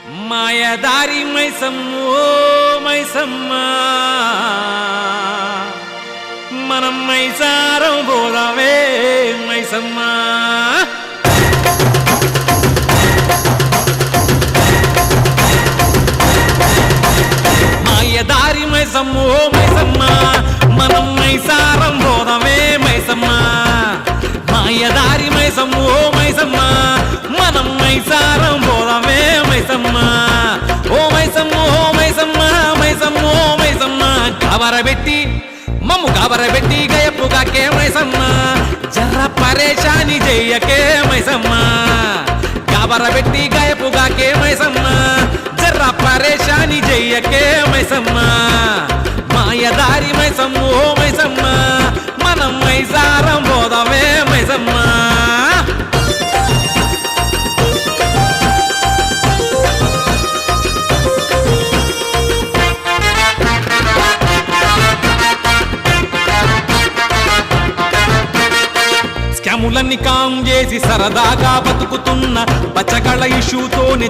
మాయదారి మైసమ్మో మైసమ్మ మనం మైసారం పోదామే మైసమ్మ మాయదారి మైసమ్మో మైసమ్మ మనం మైసారం పోదామే మైసమ్మ మాయదారి మైసమ్మో మైసమ్మ మనం మైసారం పోదామే మైసమ్మ ఓ మైసమ్మ ఓ మైసమ్మ మైసమ్మ ఓ మైసమ్మ గాబరబెట్టి మమ్ము గాబరబెట్టి గయపుగాకే మైసమ్మ జర్ర పరేషాని చెయ్యకే మైసమ్మ గాబరబెట్టి గయపుగాకే మైసమ్మ జర్ర పరేషాని చెయ్యకే మైసమ్మ మాయదారి మైసమ్మ ఓ మైసమ్మ మనం మైసారం పోదామే మైసమ్మ స్కాములన్నీ కాం చేసి సరదాగా బతుకుతున్న బచ్చగళ్ళ ఇష్యూతోనే